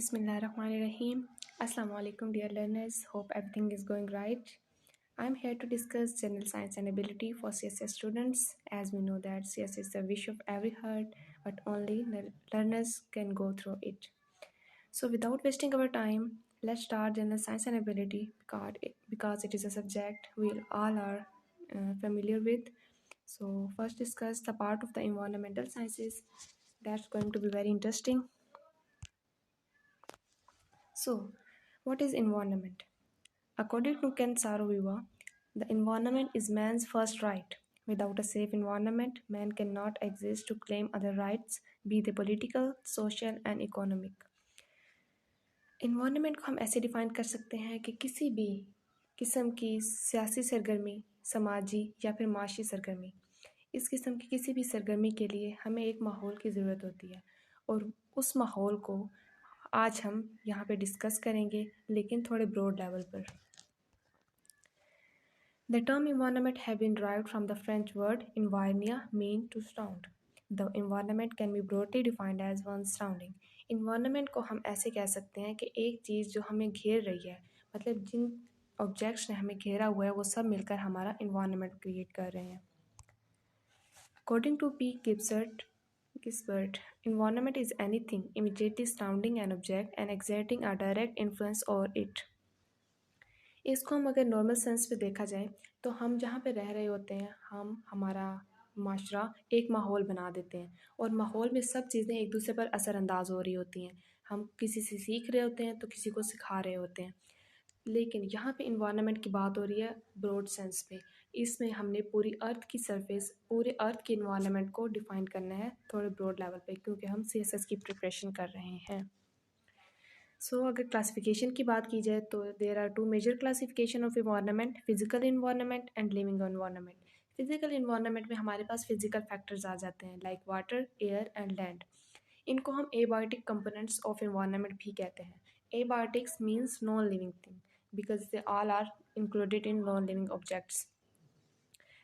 Bismillahirrahmanirrahim. Assalamu alaikum, dear learners. Hope everything is going right. I'm here to discuss general science and ability for CSS students. As we know that CSS is the wish of every heart, but only learners can go through it. So, without wasting our time, let's start general science and ability because it is a subject we all are familiar with. So, first discuss the part of the environmental sciences. That's going to be very interesting. So, what is environment? According to Ken Saro-Wiwa, the environment is man's first right. Without a safe environment, man cannot exist to claim other rights, be they political, social and economic. Environment को हम ऐसे define कर सकते हैं कि किसी भी किस्म की सियासी सरगर्मी, समाजी या फिर माशी सरगर्मी, इस किस्म की किसी भी सरगर्मी के लिए हमें एक माहौल की ज़रूरत होती है और उस माहौल को आज हम यहाँ पे डिस्कस करेंगे, लेकिन थोड़े ब्रॉड लेवल पर. The term environment have been derived from the French word environner, mean to surround. The environment can be broadly defined as one's surrounding. Environment को हम ऐसे कह सकते हैं कि एक चीज़ जो हमें घेर रही है, मतलब जिन ऑब्जेक्ट्स ने हमें घेरा हुआ है वो सब मिलकर हमारा environment क्रिएट कर रहे हैं. According to P. Gisbert, environment is anything immediately surrounding an object and exerting a direct influence over it. इसको हम अगर नॉर्मल सेंस पे देखा जाए तो हम जहाँ पे रह रहे होते हैं, हम हमारा माशरा एक माहौल बना देते हैं और माहौल में सब चीज़ें एक दूसरे पर असरअंदाज हो रही होती हैं. हम किसी से सीख रहे होते हैं तो किसी को सिखा रहे होते हैं, लेकिन यहाँ पे इन्वायरमेंट की बात हो रही है ब्रॉड सेंस पे. इसमें हमने पूरी अर्थ की सरफेस, पूरे अर्थ के इन्वायरमेंट को डिफ़ाइन करना है थोड़े ब्रॉड लेवल पे, क्योंकि हम CSS की प्रिपरेशन कर रहे हैं. सो अगर क्लासिफिकेशन की बात की जाए तो there are two major classification of environment, physical environment and living environment. Physical environment में हमारे पास फिजिकल फैक्टर्स आ जाते हैं like water, air and land. इनको हम एबायोटिक कंपोनेंट्स ऑफ इन्वायरमेंट भी कहते हैं. Abiotics means non living thing because they all are included in non living objects.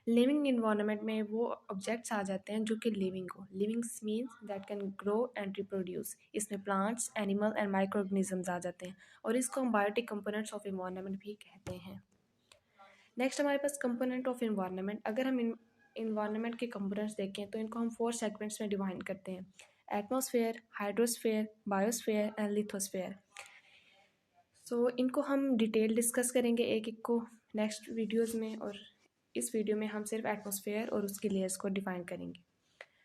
Living environment में वो ऑब्जेक्ट्स आ जाते हैं जो कि लिविंग हो. Livings means that can grow and reproduce. इसमें plants, animal and micro organisms आ जाते हैं और इसको हम बायोटिक कंपोनेंट्स ऑफ इन्वायरमेंट भी कहते हैं. नेक्स्ट हमारे पास कंपोनेंट ऑफ इन्वायरमेंट. अगर हम इन्वायरमेंट के कंपोनेंट्स देखें तो इनको हम 4 सेगमेंट्स में डिवाइड करते हैं: atmosphere, hydrosphere, biosphere and lithosphere. So इनको हम डिटेल डिस्कस करेंगे एक एक को नेक्स्ट वीडियोज़ में, और इस वीडियो में हम सिर्फ एटमॉस्फेयर और उसकी लेयर्स को डिफ़ाइन करेंगे.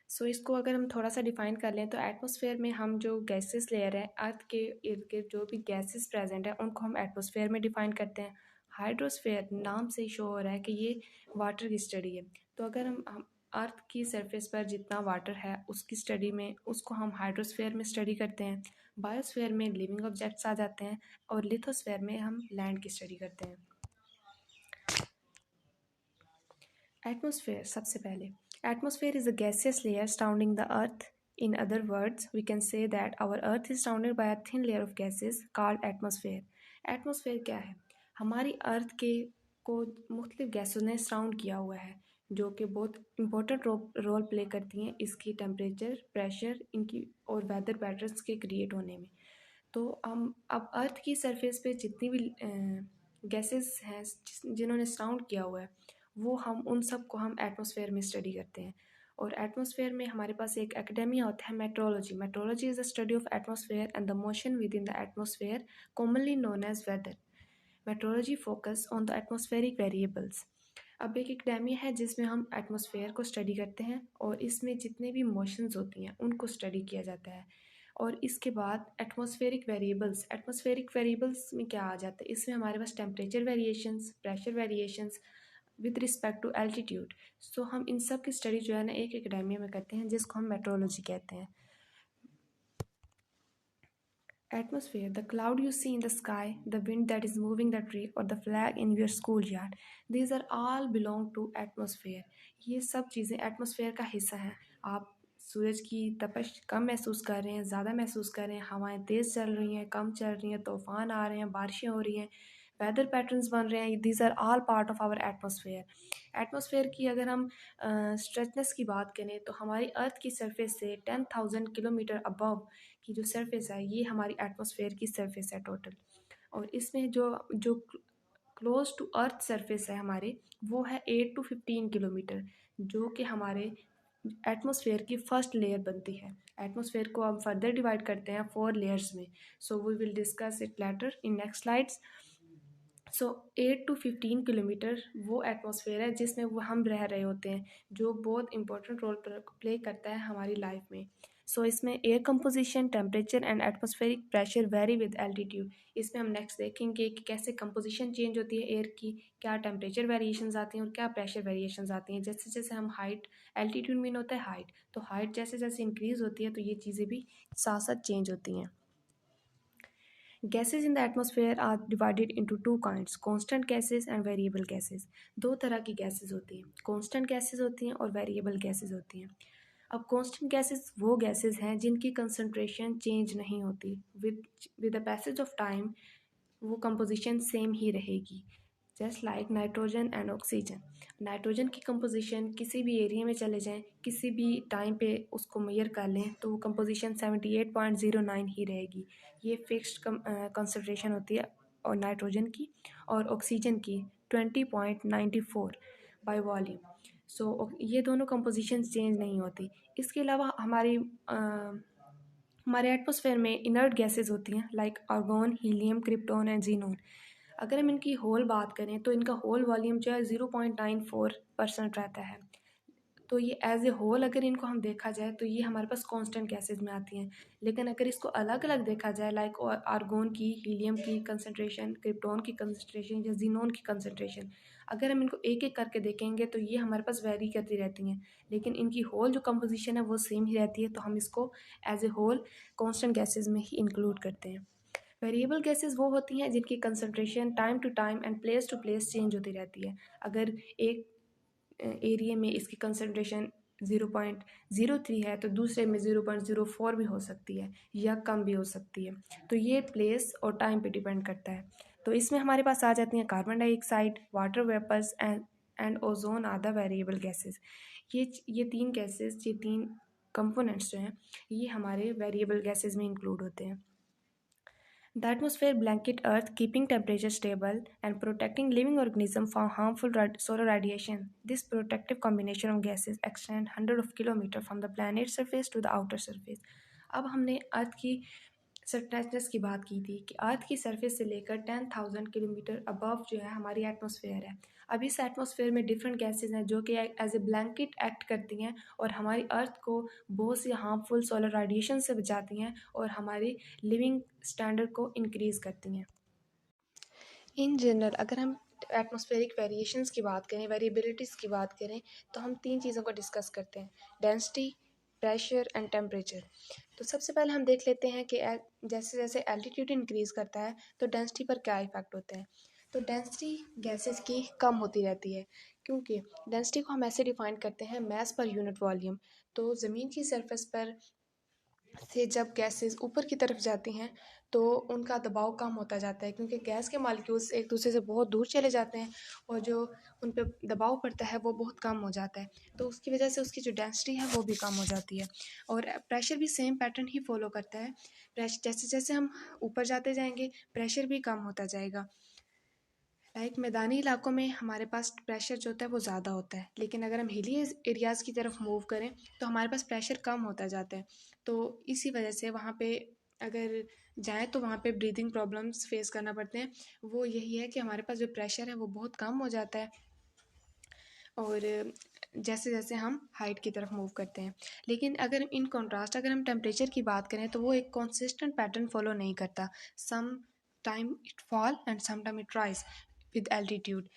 सो इसको अगर हम थोड़ा सा डिफ़ाइन कर लें तो एटमॉस्फेयर में हम जो गैसेस लेयर है, अर्थ के इर्द गिर्द जो भी गैसेस प्रेजेंट है उनको हम एटमॉस्फेयर में डिफ़ाइन करते हैं. हाइड्रोस्फेयर नाम से ही शो हो रहा है कि ये वाटर की स्टडी है. तो अगर हम अर्थ की सरफेस पर जितना वाटर है उसकी स्टडी में उसको हम हाइड्रोस्फेयर में स्टडी करते हैं. बायोस्फेयर में लिविंग ऑब्जेक्ट्स आ जाते हैं और लिथोस्फेयर में हम लैंड की स्टडी करते हैं. एटमॉस्फेयर. सबसे पहले atmosphere is a gaseous layer surrounding the earth. In other words, we can say that our earth is surrounded by a thin layer of gases called atmosphere. Atmosphere क्या है? हमारी अर्थ के को मुख्तलिफ गैसों ने सराउंड किया हुआ है जो कि बहुत इंपॉर्टेंट रोल प्ले करती हैं इसकी टेम्परेचर, प्रेशर, इनकी और वेदर पैटर्न्स के क्रिएट होने में. तो हम अब अर्थ की सरफेस पे जितनी भी गैसेस हैं जिन्होंने सराउंड किया हुआ है वो हम उन सब को हम एटमॉस्फेयर में स्टडी करते हैं. और एटमॉस्फेयर में हमारे पास एक एकेडेमिया होता है meteorology. Meteorology is the study of atmosphere and the motion within the atmosphere, commonly known as weather. Meteorology focus on the atmospheric variables. अब एक एकेडेमिया है जिसमें हम एटमॉस्फेयर को स्टडी करते हैं और इसमें जितने भी मोशंस होती हैं उनको स्टडी किया जाता है. और इसके बाद एटमॉस्फेरिक वेरिएबल्स में क्या आ जाता है? इसमें हमारे पास temperature variations, pressure variations with respect to altitude. So हम इन सब की स्टडी जो है ना एक एकेडेमिया में करते हैं जिसको हम मेट्रोलॉजी कहते हैं. Atmosphere, the cloud you see in the sky, the wind that is moving the tree or the flag in your schoolyard, these are all belong to atmosphere. ये सब चीज़ें एटमॉस्फेयर का हिस्सा हैं. आप सूरज की तपश कम महसूस कर रहे हैं, ज़्यादा महसूस कर रहे हैं, हवाएं तेज़ चल रही हैं, कम चल रही हैं, तूफ़ान आ रहे हैं, बारिशें हो रही हैं, वेदर पैटर्न्स बन रहे हैं, these are all part of our atmosphere. Atmosphere की अगर हम स्ट्रेचनेस की बात करें तो हमारी अर्थ की सरफेस से 10,000 किलोमीटर अबव की जो सरफेस है ये हमारी एटमॉस्फेयर की सरफेस है टोटल। और इसमें जो जो क्लोज टू अर्थ सरफेस है हमारे, वो है 8 to 15 किलोमीटर, जो कि हमारे एटमॉस्फेयर की फर्स्ट लेयर बनती है। एटमॉस्फेयर को हम फर्दर डिवाइड करते हैं 4 लेयर्स में। So we will discuss it later in next slides. So 8 to 15 kilometre वो एटमॉस्फेयर है जिसमें वो हम रह रहे होते हैं, जो बहुत इंपॉर्टेंट रोल प्ले करता है हमारी लाइफ में। सो इसमें air composition, temperature and atmospheric pressure very with altitude. इसमें हम नेक्स्ट देखेंगे कि कैसे कंपोजिशन चेंज होती है एयर की, क्या टेम्परेचर वेरिएशंस आती हैं और क्या प्रेशर वेरिएशंस आती हैं। जैसे जैसे हम हाइट, एल्टीट्यूड मीन होता है हाइट, तो हाइट जैसे जैसे इंक्रीज़ होती है तो ये चीज़ें भी साथ साथ चेंज होती हैं। Gases in the atmosphere are divided into two kinds, constant gases and variable gases। दो तरह की गैसेस होती हैं, constant gases होती हैं और variable gases होती हैं। अब constant gases वो gases हैं जिनकी concentration change नहीं होती, with the passage of time वो composition same ही रहेगी। Just like nitrogen and oxygen. Nitrogen की कंपोजिशन किसी भी एरिया में चले जाएं, किसी भी टाइम पे उसको मेजर कर लें तो वो कंपोजिशन 78.09 ही रहेगी। ये फिक्स्ड कंसंट्रेशन होती है और नाइट्रोजन की, और ऑक्सीजन की 20.94 बाय वॉल्यूम। सो ये दोनों कंपोजिशन चेंज नहीं होती। इसके अलावा हमारे एटमॉस्फेयर में इनर्ट गैसेज होती हैं like argon, helium, krypton and xenon. अगर हम इनकी होल बात करें तो इनका होल वॉल्यूम जो है 0.94% रहता है। तो ये एज ए होल अगर इनको हम देखा जाए तो ये हमारे पास कांस्टेंट गैसेज में आती हैं। लेकिन अगर इसको अलग अलग देखा जाए लाइक आर्गोन की, हीलियम की कंसनट्रेशन, क्रिप्टॉन की कंसनट्रेशन या जीनोन की कंसनट्रेशन, अगर हम इनको एक एक करके देखेंगे तो ये हमारे पास वेरी करती रहती हैं। लेकिन इनकी होल जो कंपोजिशन है वो सेम ही रहती है, तो हम इसको as a whole constant gases में ही इंक्लूड करते हैं। वेरिएबल गैसेस वो होती हैं जिनकी concentration time to time and place to place change होती रहती है। अगर एक एरिया में इसकी कंसंट्रेशन 0.03 है तो दूसरे में 0.04 भी हो सकती है या कम भी हो सकती है। तो ये प्लेस और टाइम पे डिपेंड करता है। तो इसमें हमारे पास आ जाती हैं carbon dioxide, water vapours and ozone are the variable gases. ये तीन गैसेस, ये तीन कंपोनेंट्स जो हैं ये हमारे वेरिएबल गैसेस में इंक्लूड होते हैं। The atmosphere blanket Earth, keeping temperature stable and protecting living organisms from harmful solar radiation. This protective combination of gases extend hundreds of kilometers from the planet's surface to the outer surface. अब हमने अर्थ की surface की बात की थी कि अर्थ की surface से लेकर 10,000 किलोमीटर अबव जो है हमारी एटमॉस्फेयर है। अब इस एटमॉस्फेयर में डिफरेंट गैसेज हैं जो कि एज ए ब्लैंकेट एक्ट करती हैं और हमारी अर्थ को बहुत सी हार्मफुल सोलर रेडिएशन से बचाती हैं और हमारी लिविंग स्टैंडर्ड को इंक्रीज़ करती हैं। इन जनरल अगर हम एटमॉस्फेरिक वेरिएशंस की बात करें, वेरिएबिलिटीज़ की बात करें, तो हम तीन चीज़ों को डिस्कस करते हैं, डेंसिटी, प्रेशर एंड टेम्परेचर। तो सबसे पहले हम देख लेते हैं कि जैसे जैसे एल्टीट्यूड इंक्रीज़ करता है तो डेंसिटी पर क्या इफ़ेक्ट होता है। तो डेंसिटी गैसेस की कम होती रहती है, क्योंकि डेंसिटी को हम ऐसे डिफाइन करते हैं मैस पर यूनिट वॉल्यूम। तो ज़मीन की सरफेस पर से जब गैसेस ऊपर की तरफ जाती हैं तो उनका दबाव कम होता जाता है, क्योंकि गैस के मॉलिक्यूल्स एक दूसरे से बहुत दूर चले जाते हैं और जो उन पर दबाव पड़ता है वो बहुत कम हो जाता है। तो उसकी वजह से उसकी जो डेंसिटी है वो भी कम हो जाती है। और प्रेशर भी सेम पैटर्न ही फॉलो करता है। जैसे जैसे हम ऊपर जाते जाएंगे प्रेशर भी कम होता जाएगा। लाइक मैदानी इलाकों में हमारे पास प्रेशर जो होता है वो ज़्यादा होता है, लेकिन अगर हम हिली एरियाज़ की तरफ मूव करें तो हमारे पास प्रेशर कम होता जाता है। तो इसी वजह से वहाँ पे अगर जाएँ तो वहाँ पे ब्रीदिंग प्रॉब्लम्स फेस करना पड़ते हैं। वो यही है कि हमारे पास जो प्रेशर है वो बहुत कम हो जाता है और जैसे जैसे हम हाइट की तरफ मूव करते हैं। लेकिन अगर इन कॉन्ट्रास्ट अगर हम टेम्परेचर की बात करें तो वो एक कंसिस्टेंट पैटर्न फॉलो नहीं करता। Some time it fall and some time it rise with altitude.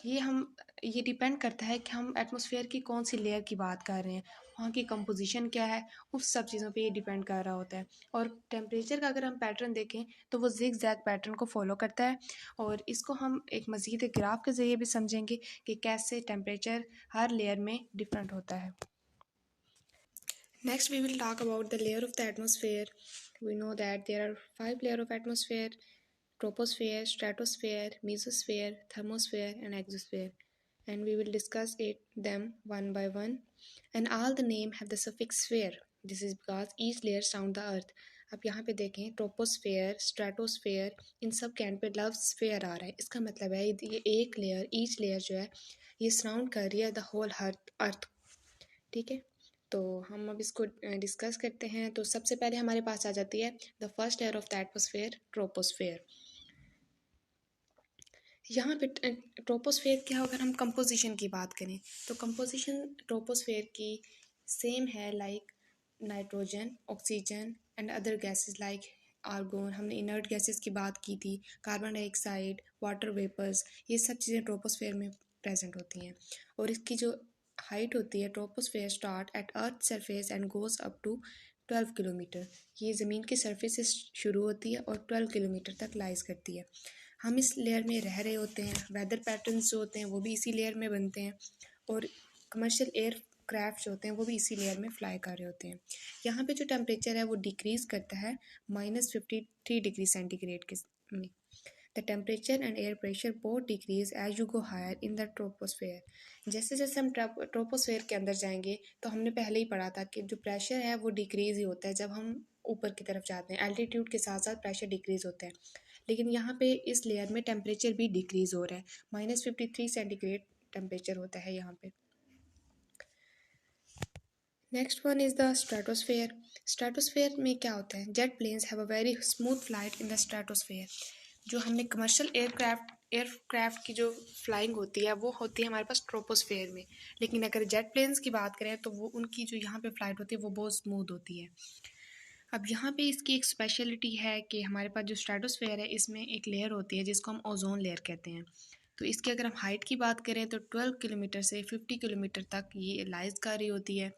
ये डिपेंड करता है कि हम एटमॉस्फेयर की कौन सी लेयर की बात कर रहे हैं, वहाँ की कंपोजिशन क्या है, उस सब चीज़ों पे ये डिपेंड कर रहा होता है। और टेम्परेचर का अगर हम पैटर्न देखें तो वो जिग जैग पैटर्न को फॉलो करता है, और इसको हम एक मज़ीद ग्राफ के ज़रिए भी समझेंगे कि कैसे टेम्परेचर हर लेयर में डिफरेंट होता है। Next, we will talk about the layer of the atmosphere. We know that there are 5 layers of atmosphere: troposphere, stratosphere, mesosphere, thermosphere, and exosphere. and we will discuss them one by one. And all the name have the suffix sphere. This is because each layer surround the earth. अब यहाँ पे देखें troposphere, stratosphere, इन सब के and पे लफ्ज sphere आ रहा है। इसका मतलब है ये एक लेयर, ईच लेयर जो है ये सराउंड कर रही है द होल अर्थ। ठीक है, तो हम अब इसको डिस्कस करते हैं। तो सबसे पहले हमारे पास आ जाती है the first layer of the atmosphere, troposphere. यहाँ पे ट्रोपोस्फेयर क्या, अगर हम कंपोजिशन की बात करें तो कंपोजिशन ट्रोपोस्फेयर की सेम है like nitrogen, oxygen and other gases like argon. हमने इनर्ट गैसेस की बात की थी, कार्बन डाइऑक्साइड, वाटर वेपर्स, ये सब चीज़ें ट्रोपोस्फेयर में प्रेजेंट होती हैं। और इसकी जो हाइट होती है, troposphere start at earth surface and goes up to 12 kilometre. ये ज़मीन के सरफेस से शुरू होती है और 12 किलोमीटर तक लाइज करती है। हम इस लेयर में रह रहे होते हैं, वेदर पैटर्न्स जो होते हैं वो भी इसी लेयर में बनते हैं, और कमर्शियल एयर क्राफ्ट जो होते हैं वो भी इसी लेयर में फ्लाई कर रहे होते हैं। यहाँ पे जो टेम्परेचर है वो डिक्रीज़ करता है -53 डिग्री सेंटीग्रेड के में। The temperature and air pressure both decrease as you go higher in the troposphere. जैसे जैसे हम ट्रोपोस्फेयर के अंदर जाएंगे तो हमने पहले ही पढ़ा था कि जो प्रेशर है वो डिक्रीज़ ही होता है जब हम ऊपर की तरफ जाते हैं। एल्टीट्यूड के साथ साथ प्रेशर डिक्रीज़ होता है, लेकिन यहाँ पे इस लेयर में टेम्परेचर भी डिक्रीज़ हो रहा है। -53 सेंटीग्रेड टेम्परेचर होता है यहाँ पे। Next one is the stratosphere. Stratosphere में क्या होता है, jet planes have a very smooth flight in the stratosphere. जो हमने कमर्शियल एयरक्राफ्ट की जो फ्लाइंग होती है वो होती है हमारे पास ट्रोपोस्फेयर में, लेकिन अगर जेट प्लेन्स की बात करें तो वो उनकी जो यहाँ पे फ्लाइट होती है वो बहुत स्मूथ होती है। अब यहाँ पे इसकी एक स्पेशलिटी है कि हमारे पास जो स्ट्रेटोस्फेयर है इसमें एक लेयर होती है जिसको हम ओजोन लेयर कहते हैं। तो इसकी अगर हम हाइट की बात करें तो 12 किलोमीटर से 50 किलोमीटर तक ये लाइज कर रही होती है।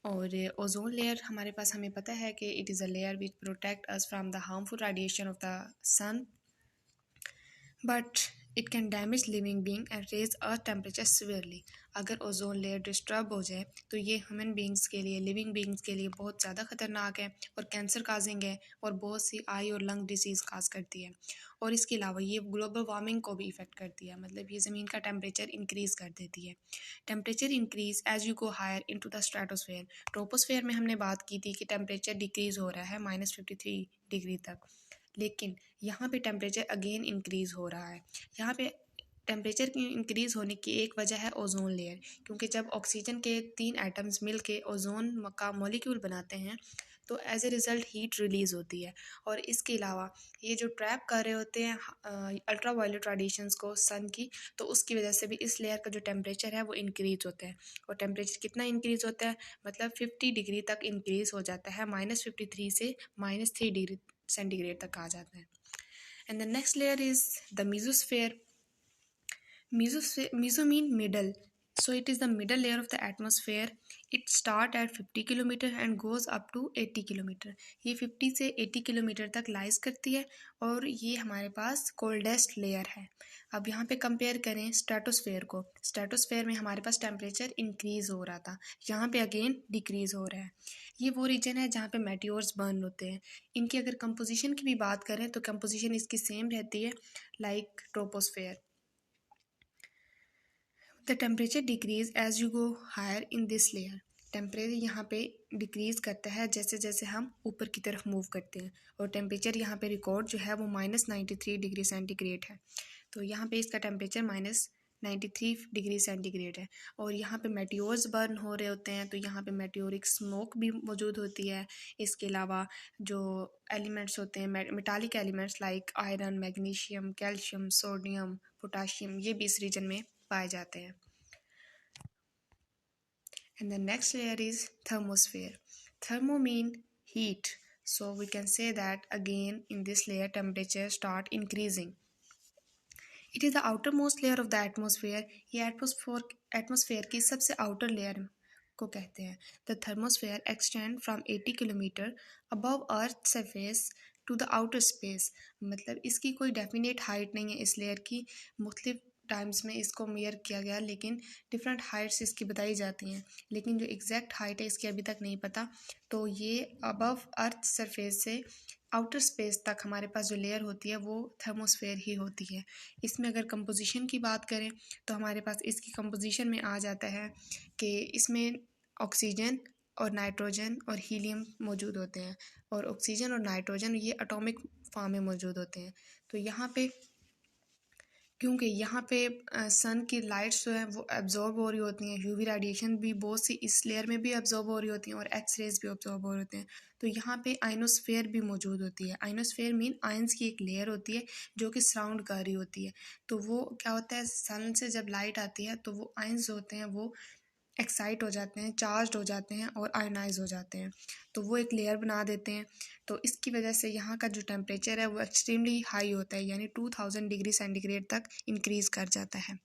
और ओजोन लेयर हमारे पास, हमें पता है कि it is a layer which protect us from the harmful radiation of the sun, but it can damage living being and raise earth temperature severely. अगर ओजोन लेयर डिस्टर्ब हो जाए तो ये ह्यूमन बींग्स के लिए, लिविंग बींग्स के लिए बहुत ज़्यादा खतरनाक है और कैंसर काजिंग है और बहुत सी आई और लंग डिसीज़ काज करती है। और इसके अलावा ये ग्लोबल वार्मिंग को भी इफेक्ट करती है, मतलब ये ज़मीन का टेम्परेचर इंक्रीज़ कर देती है। Temperature increase as you go higher into the stratosphere. Troposphere में हमने बात की थी कि टेम्परेचर डिक्रीज़ हो रहा है -53 डिग्री तक, लेकिन यहाँ पे टेम्परेचर अगेन इंक्रीज़ हो रहा है। यहाँ पे टेम्परेचर की इंक्रीज़ होने की एक वजह है ओजोन लेयर, क्योंकि जब ऑक्सीजन के 3 एटम्स मिल के ओजोन का मॉलिक्यूल बनाते हैं तो as a result heat release होती है। और इसके अलावा ये जो ट्रैप कर रहे होते हैं अल्ट्रा वायलेट रेडिएशंस को सन की, तो उसकी वजह से भी इस लेयर का जो टेम्परेचर है वो इंक्रीज़ होता है। और टेम्परेचर कितना इंक्रीज़ होता है, मतलब 50 डिग्री तक इंक्रीज़ हो जाता है, -53 से -3 डिग्री सेंटीग्रेड तक आ जाता है। And the next layer is the mesosphere. Meso mean middle. So it is the middle layer of the atmosphere. It start at 50 kilometre and goes up to 80 kilometre. ये 50 से 80 kilometre तक lies करती है और ये हमारे पास कोल्डेस्ट लेयर है। अब यहाँ पे कंपेयर करें स्ट्रेटोस्फेयर को। स्ट्रेटोस्फेयर में हमारे पास टेम्परेचर इंक्रीज़ हो रहा था, यहाँ पे अगेन डिक्रीज़ हो रहा है। ये वो रीजन है जहाँ पे मेटियोर्स बर्न होते हैं। इनकी अगर कंपोजिशन की भी बात करें तो कंपोजिशन इसकी सेम रहती है like troposphere. The temperature decrease as you go higher in this layer. Temperature यहाँ पे डिक्रीज़ करता है जैसे जैसे हम ऊपर की तरफ मूव करते हैं, और टेम्परेचर यहाँ पे रिकॉर्ड जो है वो -93 डिग्री सेंटीग्रेड है। तो यहाँ पे इसका टेम्परेचर -93 डिग्री सेंटीग्रेड है। और यहाँ पे मेटियोर्स बर्न हो रहे होते हैं, तो यहाँ पे मेटियोरिक स्मोक भी मौजूद होती है। इसके अलावा जो एलिमेंट्स होते हैं, metallic elements like iron, magnesium, calcium, sodium, potassium, ये भी इस रीजन में पाए जाते हैं। And the next layer is thermosphere. Thermo mean heat, so we can say that again in this layer temperature start increasing. It is the outermost layer of the atmosphere. ये atmosphere की सबसे outer layer को कहते हैं। The thermosphere extend from 80 kilometre above earth surface to the outer space। मतलब इसकी कोई definite height नहीं है इस लेयर की, मुख्तलिफ टाइम्स में इसको मेयर किया गया, लेकिन डिफरेंट हाइट्स इसकी बताई जाती हैं, लेकिन जो एग्जैक्ट हाइट है इसकी अभी तक नहीं पता। तो ये अबव अर्थ सरफेस से आउटर स्पेस तक हमारे पास जो लेयर होती है वो थर्मोस्फेयर ही होती है। इसमें अगर कंपोजिशन की बात करें तो हमारे पास इसकी कंपोजिशन में आ जाता है कि इसमें ऑक्सीजन और नाइट्रोजन और हीलियम मौजूद होते हैं, और ऑक्सीजन और नाइट्रोजन ये एटॉमिक फॉर्म में मौजूद होते हैं। तो यहाँ पे क्योंकि यहाँ पे सन की लाइट्स जो है वो एब्जॉर्ब हो रही होती हैं, यूवी रेडिएशन भी बहुत सी इस लेयर में भी एब्जॉर्ब हो रही होती हैं और एक्स रेज भी एब्जॉर्ब हो रहे होते हैं। तो यहाँ पे आइनोस्फेयर भी मौजूद होती है। आइनोस्फेयर मीन आयंस की एक लेयर होती है जो कि सराउंड कर रही होती है। तो वो क्या होता है, सन से जब लाइट आती है तो वो आयंस होते हैं वो एक्साइट हो जाते हैं, चार्ज हो जाते हैं और आयनाइज हो जाते हैं, तो वो एक लेयर बना देते हैं। तो इसकी वजह से यहाँ का जो टेम्परेचर है वो एक्सट्रीमली हाई होता है, यानी 2000 डिग्री सेंटीग्रेड तक इंक्रीज़ कर जाता है।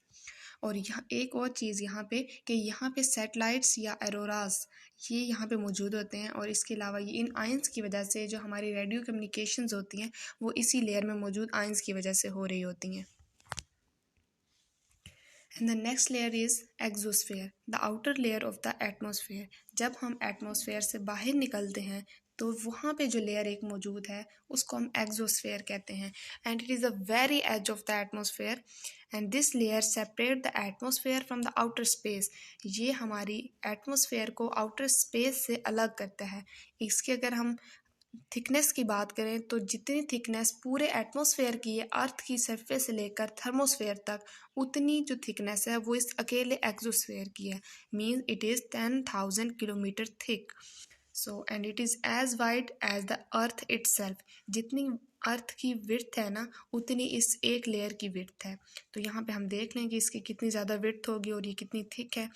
और यहाँ एक और चीज़ यहाँ पे कि यहाँ पे सैटेलाइट्स या एरोरास ये यहाँ पे मौजूद होते हैं, और इसके अलावा ये इन आयंस की वजह से जो हमारी रेडियो कम्युनिकेशंस होती हैं वो इसी लेयर में मौजूद आयंस की वजह से हो रही होती हैं। And the next layer is exosphere, the outer layer of the atmosphere. जब हम एटमॉस्फेयर से बाहर निकलते हैं तो वहाँ पे जो लेयर एक मौजूद है उसको हम एक्सोस्फेयर कहते हैं, and it is the very edge of the atmosphere, and this layer separate the atmosphere from the outer space. ये हमारी एटमॉस्फेयर को आउटर स्पेस से अलग करता है। इसके अगर हम थिकनेस की बात करें तो जितनी थिकनेस पूरे एटमॉस्फेयर की है अर्थ की सरफेस से लेकर थर्मोस्फेयर तक, उतनी जो थिकनेस है वो इस अकेले एक्सोस्फेयर की है। Means it is 10,000 kilometre thick. So and it is as wide as the earth itself. जितनी अर्थ की विड्थ है ना उतनी इस एक लेयर की विड्थ है। तो यहाँ पे हम देख लें कि इसकी कितनी ज़्यादा विड्थ होगी और ये कितनी थिक है।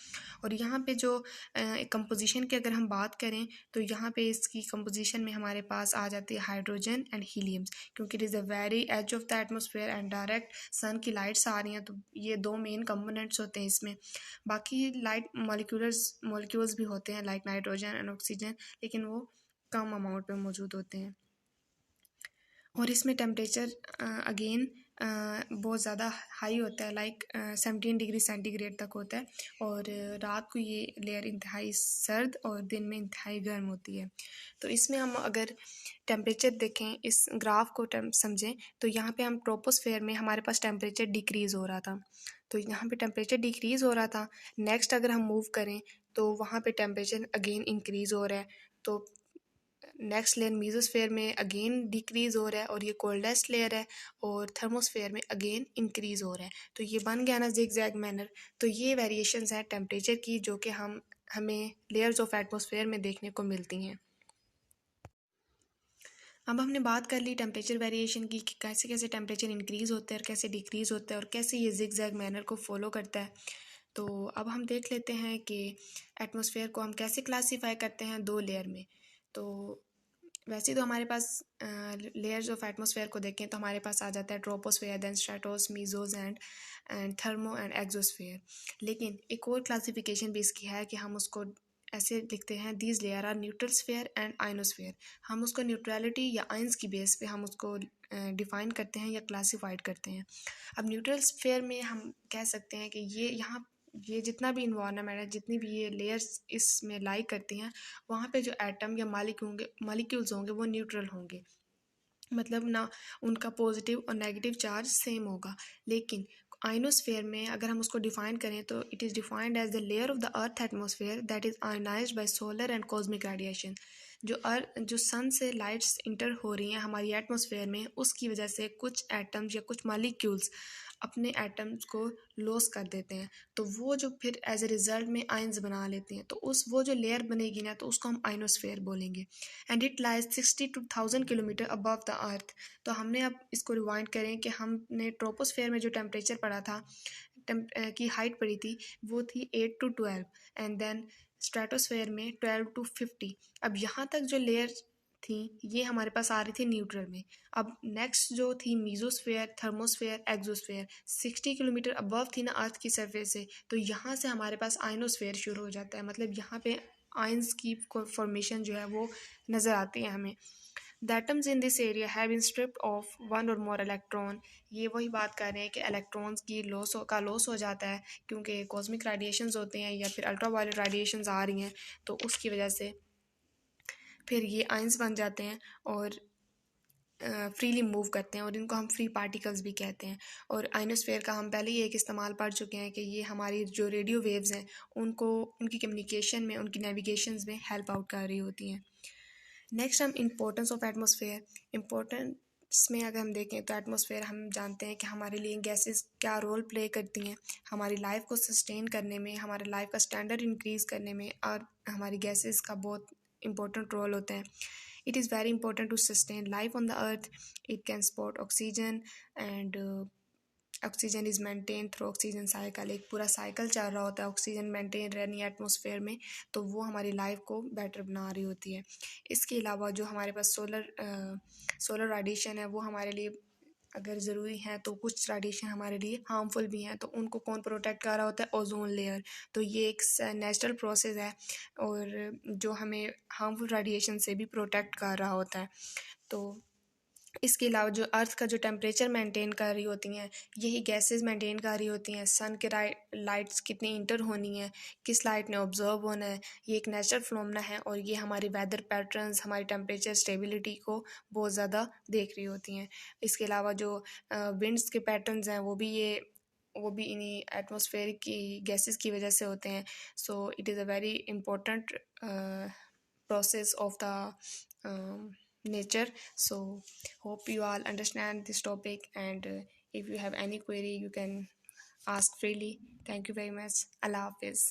और यहाँ पे जो कंपोजिशन की अगर हम बात करें तो यहाँ पे इसकी कंपोजिशन में हमारे पास आ जाती है हाइड्रोजन एंड हीलियम्स, क्योंकि it is the very edge of the atmosphere and direct sun की लाइट्स आ रही हैं, तो ये दो मेन कंपोनेंट्स होते हैं इसमें। बाकी लाइट मॉलिक्यूल्स भी होते हैं लाइक नाइट्रोजन एंड ऑक्सीजन, लेकिन वो कम अमाउंट में मौजूद होते हैं। और इसमें टेम्परेचर अगेन बहुत ज़्यादा हाई होता है, लाइक 17 डिग्री सेंटीग्रेड तक होता है, और रात को ये लेयर इंतहाई सर्द और दिन में इंतहाई गर्म होती है। तो इसमें हम अगर टेम्परेचर देखें, इस ग्राफ को समझें, तो यहाँ पे हम ट्रोपोस्फेयर में हमारे पास टेम्परेचर डिक्रीज़ हो रहा था, तो यहाँ पे टेम्परेचर डिक्रीज़ हो रहा था। नेक्स्ट अगर हम मूव करें तो वहाँ पे टेम्परेचर अगेन इंक्रीज़ हो रहा है। तो नेक्स्ट लेयर मीजोस्फेयर में अगेन डिक्रीज़ हो रहा है और ये कोल्डेस्ट लेयर है, और थर्मोस्फेयर में अगेन इंक्रीज़ हो रहा है। तो ये बन गया ना जिगजैग मैनर। तो ये वेरिएशंस हैं टेम्परेचर की जो कि हमें लेयर्स ऑफ एटमॉस्फेयर में देखने को मिलती हैं। अब हमने बात कर ली टेम्परेचर वेरिएशन की कि कैसे कैसे टेम्परेचर इंक्रीज़ होता है और कैसे डिक्रीज़ होता है और कैसे ये जिगजैग मैनर को फॉलो करता है। तो अब हम देख लेते हैं कि एटमॉस्फेयर को हम कैसे क्लासीफाई करते हैं दो लेयर में। तो वैसे तो हमारे पास लेयर्स ऑफ एटमॉस्फेयर को देखें तो हमारे पास आ जाता है troposphere, then stratos, mesos and thermo and exosphere. लेकिन एक और क्लासिफिकेशन भी इसकी है कि हम उसको ऐसे लिखते हैं, these layer are neutral sphere and ionosphere. हम उसको न्यूट्रलिटी या आइंस की बेस पे हम उसको डिफ़ाइन करते हैं या क्लासीफाइड करते हैं। अब न्यूट्रल स्फेयर में हम कह सकते हैं कि ये जितना भी इन्वायरमेंट है, जितनी भी ये लेयर्स इसमें लाई करती हैं, वहाँ पे जो एटम या मालिक्यूल्स होंगे वो न्यूट्रल होंगे, मतलब ना उनका पॉजिटिव और नेगेटिव चार्ज सेम होगा। लेकिन आइनोस्फेयर में अगर हम उसको डिफाइन करें तो it is defined as the layer of the earth atmosphere that is ionized by solar and cosmic radiation. जो सन से लाइट्स इंटर हो रही हैं हमारी एटमॉस्फेयर में, उसकी वजह से कुछ एटम्स या कुछ मालिक्यूल्स अपने एटम्स को लॉस कर देते हैं, तो वो जो फिर एज ए रिजल्ट में आयंस बना लेते हैं, तो वो जो लेयर बनेगी ना तो उसको हम आइनोस्फेयर बोलेंगे। And it lies 62,000 kilometre above the earth. तो हमने अब इसको रिवाइंड करें कि हमने ट्रोपोस्फेयर में जो टेम्परेचर पढ़ा था, की हाइट पड़ी थी वो थी 8 to 12, एंड देन स्ट्रेटोस्फेयर में 12 to 50। अब यहाँ तक जो लेयर थी ये हमारे पास आ रही थी न्यूट्रल में। अब नेक्स्ट जो थी mesosphere, thermosphere, exosphere, 60 kilometre above थी ना अर्थ की सरफेस से, तो यहाँ से हमारे पास आइनोस्फेयर शुरू हो जाता है, मतलब यहाँ पे आइंस की फॉर्मेशन जो है वो नज़र आती है हमें। The atoms in this area have been stripped of one or more electron. ये वही बात कर रहे हैं कि इलेक्ट्रॉन्स की लॉस हो जाता है क्योंकि कॉस्मिक रेडिएशंस होते हैं या फिर अल्ट्रावायलेट रेडिएशंस आ रही हैं, तो उसकी वजह से फिर ये आयंस बन जाते हैं और फ्रीली मूव करते हैं, और इनको हम फ्री पार्टिकल्स भी कहते हैं। और आइनोस्फेयर का हम पहले ही एक इस्तेमाल पढ़ चुके हैं कि ये हमारी जो रेडियो वेव्स हैं उनको उनकी कम्युनिकेशन में, उनकी नेविगेशंस में हेल्प आउट कर रही होती हैं। नेक्स्ट हम इम्पोर्टेंस ऑफ एटमॉस्फेयर। इम्पोर्टेंस में अगर हम देखें तो एटमॉस्फेयर हम जानते हैं कि हमारे लिए गैसेस क्या रोल प्ले करती हैं हमारी लाइफ को सस्टेन करने में, हमारे लाइफ का स्टैंडर्ड इंक्रीज़ करने में, और हमारी गैसेस का बहुत important role होते हैं। It is very important to sustain life on the earth. It can support oxygen and oxygen is maintain through oxygen cycle. एक पूरा साइकिल चल रहा होता है ऑक्सीजन मेंटेन रहनी है एटमॉस्फेयर में, तो वो हमारी लाइफ को बेटर बना रही होती है। इसके अलावा जो हमारे पास सोलर रेडिएशन है वो हमारे लिए अगर ज़रूरी है, तो कुछ रेडिएशन हमारे लिए हार्मफुल भी हैं, तो उनको कौन प्रोटेक्ट कर रहा होता है? Ozone layer. तो ये एक नेचुरल प्रोसेस है और जो हमें हार्मफुल रेडिएशन से भी प्रोटेक्ट कर रहा होता है। तो इसके अलावा जो अर्थ का जो टेम्परेचर मेंटेन कर रही होती हैं, यही गैसेस मेंटेन कर रही होती हैं। सन के लाइट्स कितनी इंटर होनी है, किस लाइट ने ऑब्जर्व होना है, ये एक नेचुरल फिनोमेना है और ये हमारी वेदर पैटर्न्स, हमारी टेम्परेचर स्टेबिलिटी को बहुत ज़्यादा देख रही होती हैं। इसके अलावा जो विंड्स के पैटर्न्स हैं वो भी इन्हीं एटमॉस्फेरिक की गैसेस की वजह से होते हैं। So it is a very important process of the nature. So hope you all understand this topic, and if you have any query you can ask freely. Thank you very much. Allah Hafiz.